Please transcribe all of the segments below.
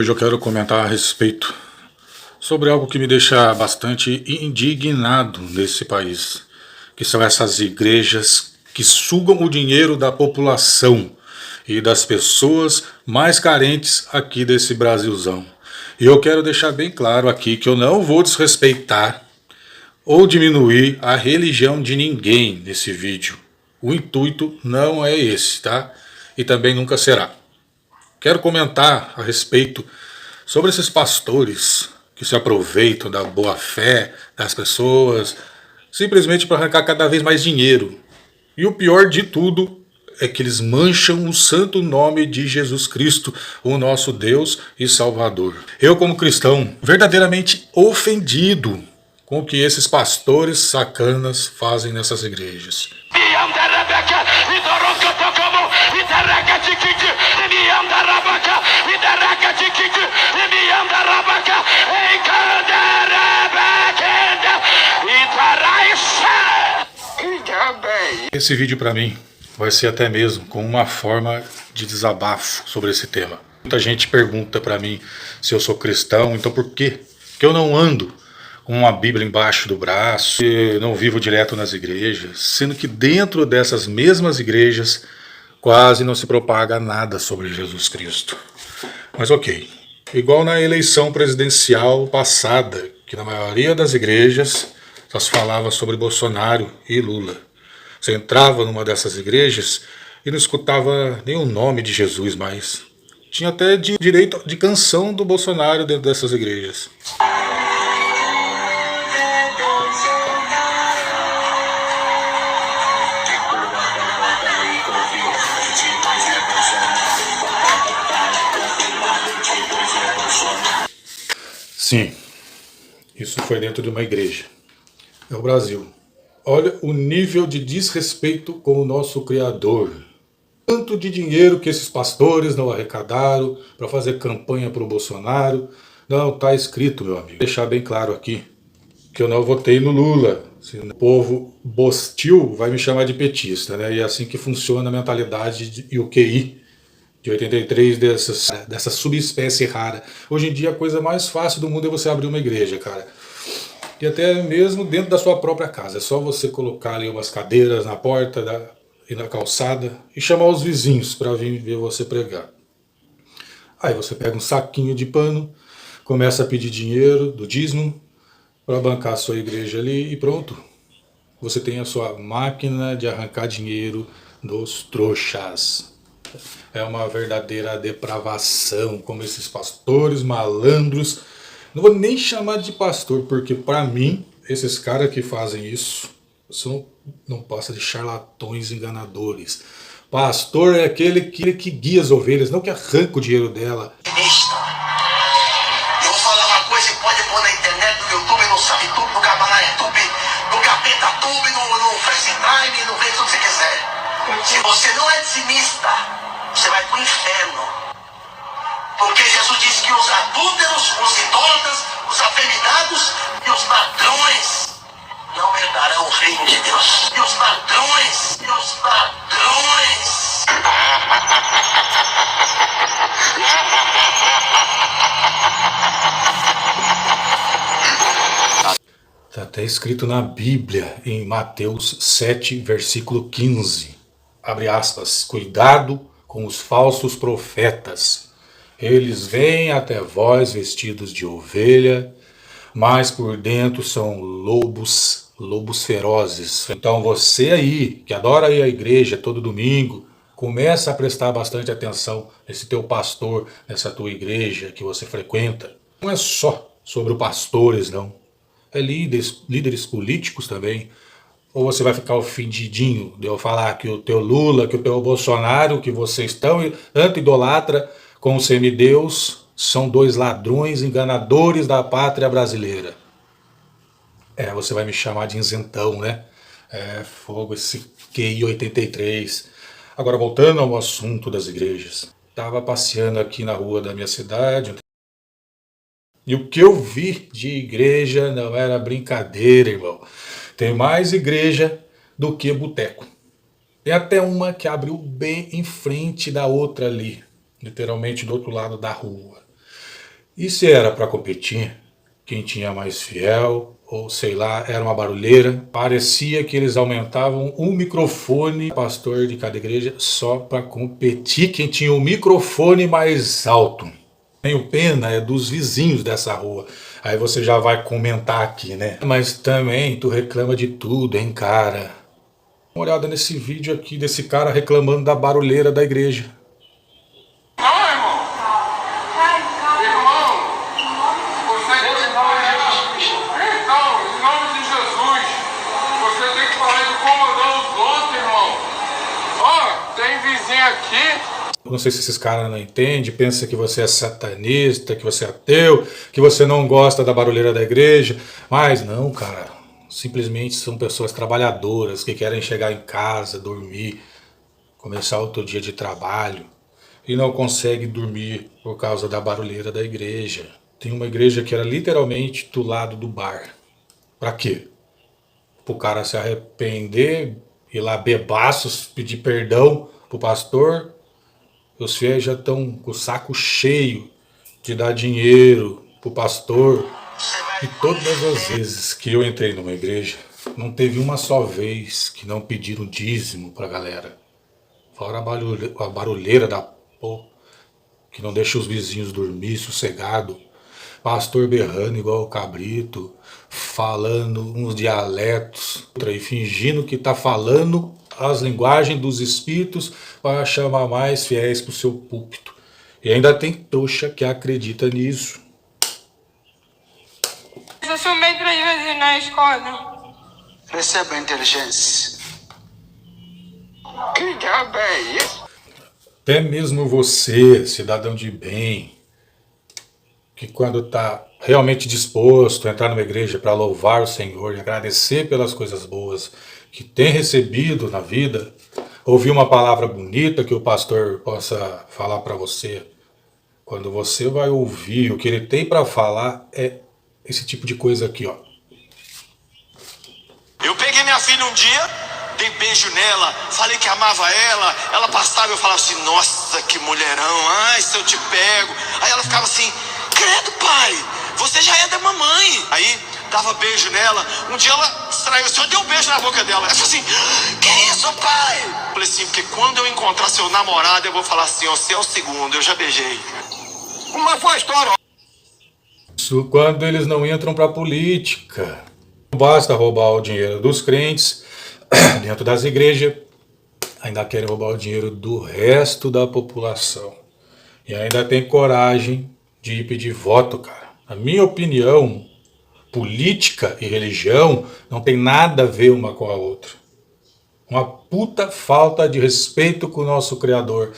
Hoje eu quero comentar a respeito sobre algo que me deixa bastante indignado nesse país, que são essas igrejas que sugam o dinheiro da população e das pessoas mais carentes aqui desse Brasilzão. E eu quero deixar bem claro aqui que eu não vou desrespeitar ou diminuir a religião de ninguém nesse vídeo. O intuito não é esse, tá? E também nunca será. Quero comentar a respeito sobre esses pastores que se aproveitam da boa fé das pessoas, simplesmente para arrancar cada vez mais dinheiro. E o pior de tudo é que eles mancham o santo nome de Jesus Cristo, o nosso Deus e Salvador. Eu, como cristão, verdadeiramente ofendido com o que esses pastores sacanas fazem nessas igrejas. Esse vídeo para mim vai ser até mesmo com uma forma de desabafo sobre esse tema. Muita gente pergunta para mim se eu sou cristão, então por quê que eu não ando com uma Bíblia embaixo do braço, e não vivo direto nas igrejas, sendo que dentro dessas mesmas igrejas quase não se propaga nada sobre Jesus Cristo. Mas ok, igual na eleição presidencial passada, que na maioria das igrejas só se falava sobre Bolsonaro e Lula. Você entrava numa dessas igrejas e não escutava nem o nome de Jesus mais. Tinha até direito de canção do Bolsonaro dentro dessas igrejas. Sim, isso foi dentro de uma igreja. É o Brasil. Olha o nível de desrespeito com o nosso Criador. Tanto de dinheiro que esses pastores não arrecadaram para fazer campanha para o Bolsonaro. Não, está escrito, meu amigo. Vou deixar bem claro aqui que eu não votei no Lula. O povo bostil vai me chamar de petista, né? E é assim que funciona a mentalidade e o QI de 83 dessa subespécie rara. Hoje em dia a coisa mais fácil do mundo é você abrir uma igreja, cara. E até mesmo dentro da sua própria casa. É só você colocar ali umas cadeiras na porta e na calçada e chamar os vizinhos para vir ver você pregar. Aí você pega um saquinho de pano, começa a pedir dinheiro do dízimo para bancar a sua igreja ali e pronto. Você tem a sua máquina de arrancar dinheiro dos trouxas. É uma verdadeira depravação, como esses pastores malandros. Não vou nem chamar de pastor, porque para mim, esses caras que fazem isso não passa de charlatões enganadores. Pastor é aquele que guia as ovelhas, não que arranca o dinheiro dela. Eu vou falar uma coisa e pode pôr na internet, no YouTube, no SubTube, no CapanaTube, no CapetaTube, no FaceTime, no Face, o que você quiser. Se você não é dizimista, você vai pro inferno. Porque Jesus disse que os adúlteros, os idólatras, os afeminados e os ladrões não herdarão o reino de Deus. E os ladrões, Está até escrito na Bíblia, em Mateus 7, versículo 15. Abre aspas, cuidado com os falsos profetas. Eles vêm até vós vestidos de ovelha, mas por dentro são lobos ferozes. Então você aí, que adora ir à igreja todo domingo, começa a prestar bastante atenção nesse teu pastor, nessa tua igreja que você frequenta. Não é só sobre os pastores, não. É líderes políticos também. Ou você vai ficar ofendidinho de eu falar que o teu Lula, que o teu Bolsonaro, que vocês estão tanto idolatra com o semideus, são dois ladrões enganadores da pátria brasileira. Você vai me chamar de isentão, né? Fogo, esse QI 83. Agora, voltando ao assunto das igrejas. Estava passeando aqui na rua da minha cidade, e o que eu vi de igreja não era brincadeira, irmão. Tem mais igreja do que boteco. Tem até uma que abriu bem em frente da outra ali, literalmente do outro lado da rua. E se era para competir, quem tinha mais fiel, ou sei lá, era uma barulheira, parecia que eles aumentavam o microfone, pastor de cada igreja, só para competir quem tinha o microfone mais alto. Tenho pena é dos vizinhos dessa rua. Aí você já vai comentar aqui, né? Mas também tu reclama de tudo, hein, cara? Dá uma olhada nesse vídeo aqui desse cara reclamando da barulheira da igreja. Não sei se esses caras não entendem, pensa que você é satanista, que você é ateu, que você não gosta da barulheira da igreja, mas não, cara, simplesmente são pessoas trabalhadoras que querem chegar em casa, dormir, começar outro dia de trabalho e não conseguem dormir por causa da barulheira da igreja. Tem uma igreja que era literalmente do lado do bar. Pra quê? Pro cara se arrepender, ir lá bebaços, pedir perdão pro pastor. Os fiéis já estão com o saco cheio de dar dinheiro pro pastor. E todas as vezes que eu entrei numa igreja, não teve uma só vez que não pediram dízimo pra galera. Fora a barulheira da porra, que não deixa os vizinhos dormir sossegado. Pastor berrando igual o cabrito, falando uns dialetos, e fingindo que tá falando as linguagens dos espíritos para chamar mais fiéis para o seu púlpito. E ainda tem trouxa que acredita nisso. Eu sumei 3 vezes na escola. Receba inteligência. Que diabo é isso? Até mesmo você, cidadão de bem, que quando está realmente disposto a entrar numa igreja para louvar o Senhor e agradecer pelas coisas boas que tem recebido na vida, ouvir uma palavra bonita que o pastor possa falar para você. Quando você vai ouvir o que ele tem para falar, é esse tipo de coisa aqui, ó. Eu peguei minha filha um dia, dei beijo nela, falei que amava ela passava e eu falava assim, nossa, que mulherão, ai, se eu te pego. Aí ela ficava assim, credo, pai, você já é da mamãe. Aí dava beijo nela. Um dia ela distraiu, o senhor deu um beijo na boca dela. Ela falou assim, que isso, pai? Eu falei assim, porque quando eu encontrar seu namorado, eu vou falar assim, você é o segundo, eu já beijei. Como foi a história? Isso quando eles não entram para política. Não basta roubar o dinheiro dos crentes dentro das igrejas, ainda querem roubar o dinheiro do resto da população. E ainda tem coragem de ir pedir voto, cara. Na minha opinião, política e religião não tem nada a ver uma com a outra. Uma puta falta de respeito com o nosso Criador.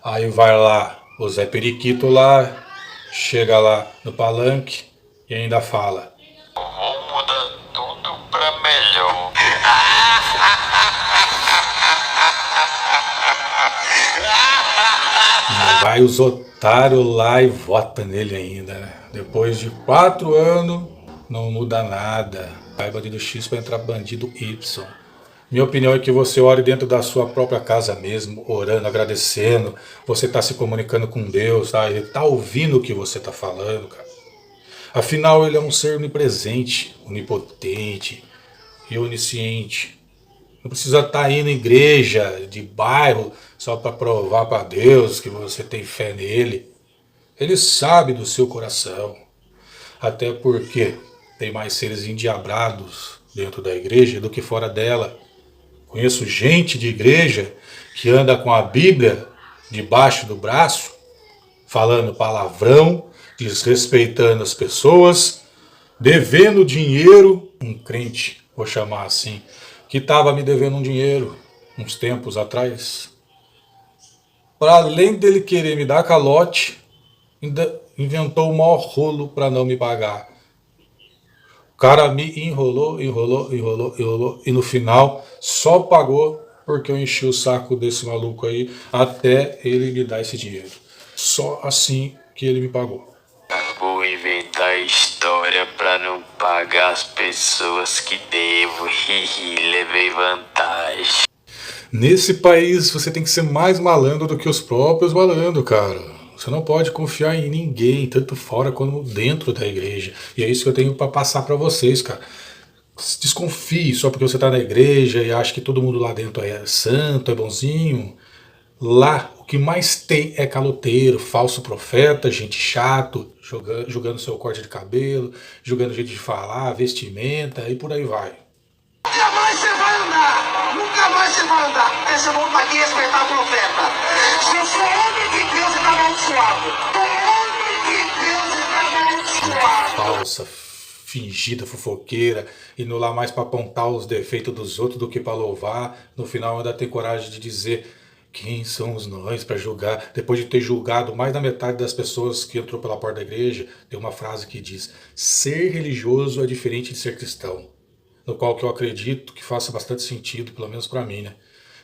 Aí vai lá, o Zé Periquito lá, chega lá no palanque e ainda fala, vou mudar tudo pra melhor. vai os otários lá e vota nele ainda, né? Depois de 4 anos, não muda nada. Vai bandido X para entrar bandido Y. Minha opinião é que você ore dentro da sua própria casa mesmo, orando, agradecendo. Você está se comunicando com Deus, tá? Ele está ouvindo o que você está falando, cara. Afinal, ele é um ser onipresente, onipotente e onisciente. Não precisa estar indo em igreja de bairro só para provar para Deus que você tem fé nele. Ele sabe do seu coração. Até porque tem mais seres endiabrados dentro da igreja do que fora dela. Conheço gente de igreja que anda com a Bíblia debaixo do braço, falando palavrão, desrespeitando as pessoas, devendo dinheiro. Um crente, vou chamar assim, que estava me devendo um dinheiro uns tempos atrás. Para além dele querer me dar calote, ainda inventou o maior rolo para não me pagar. O cara me enrolou e no final só pagou porque eu enchi o saco desse maluco aí até ele me dar esse dinheiro. Só assim que ele me pagou. Vou inventar história pra não pagar as pessoas que devo. Levei vantagem. Nesse país você tem que ser mais malandro do que os próprios malandros, cara. Você não pode confiar em ninguém, tanto fora como dentro da igreja. E é isso que eu tenho para passar para vocês, cara. Desconfie só porque você está na igreja e acha que todo mundo lá dentro é santo, é bonzinho. Lá o que mais tem é caloteiro, falso profeta, gente chato, julgando seu corte de cabelo, julgando jeito de falar, vestimenta e por aí vai. Nunca mais você vai andar! Nunca mais você vai andar! Esse mundo aqui é respeitar o profeta. Se eu sou homem de Deus, está amaldiçoado. Homem de Deus está amaldiçoado. Falsa, fingida, fofoqueira, indo lá mais para apontar os defeitos dos outros do que para louvar. No final ainda tem coragem de dizer quem somos nós para julgar. Depois de ter julgado mais da metade das pessoas que entrou pela porta da igreja, tem uma frase que diz: ser religioso é diferente de ser cristão. No qual que eu acredito que faça bastante sentido, pelo menos para mim, né?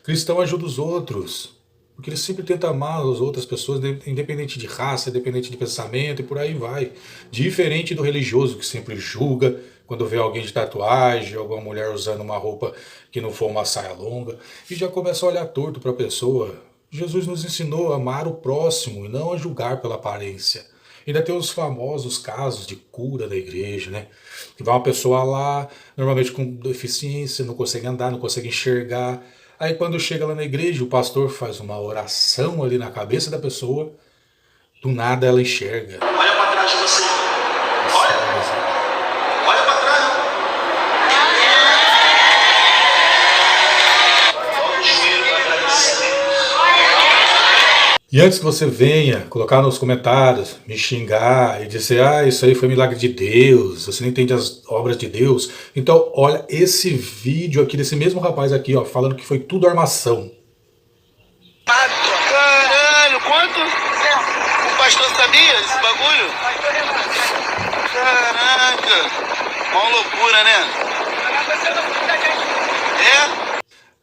Cristão ajuda os outros, porque ele sempre tenta amar as outras pessoas, independente de raça, independente de pensamento e por aí vai. Diferente do religioso que sempre julga quando vê alguém de tatuagem, alguma mulher usando uma roupa que não for uma saia longa, e já começa a olhar torto para a pessoa. Jesus nos ensinou a amar o próximo e não a julgar pela aparência. Ainda tem os famosos casos de cura da igreja, né? Que vai uma pessoa lá, normalmente com deficiência, não consegue andar, não consegue enxergar. Aí quando chega lá na igreja, o pastor faz uma oração ali na cabeça da pessoa, do nada ela enxerga. Olha para trás de você. Olha para trás. Todo o joelho vai agradecer. E antes que você venha colocar nos comentários, me xingar e dizer, ah, isso aí foi milagre de Deus, você não entende as obras de Deus. Então, olha esse vídeo aqui desse mesmo rapaz aqui, ó, falando que foi tudo armação. Caralho, quanto? O pastor sabia desse bagulho? Caraca, uma loucura, né? É?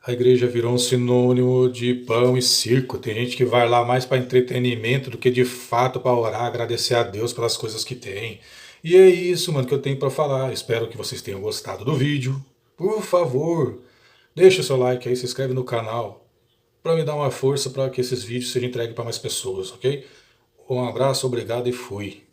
A igreja virou um sinônimo de pão e circo. Tem gente que vai lá mais para entretenimento do que de fato para orar, agradecer a Deus pelas coisas que tem. E é isso, mano, que eu tenho para falar. Espero que vocês tenham gostado do vídeo. Por favor, deixa o seu like aí, se inscreve no canal para me dar uma força para que esses vídeos sejam entregues para mais pessoas, ok? Um abraço, obrigado e fui.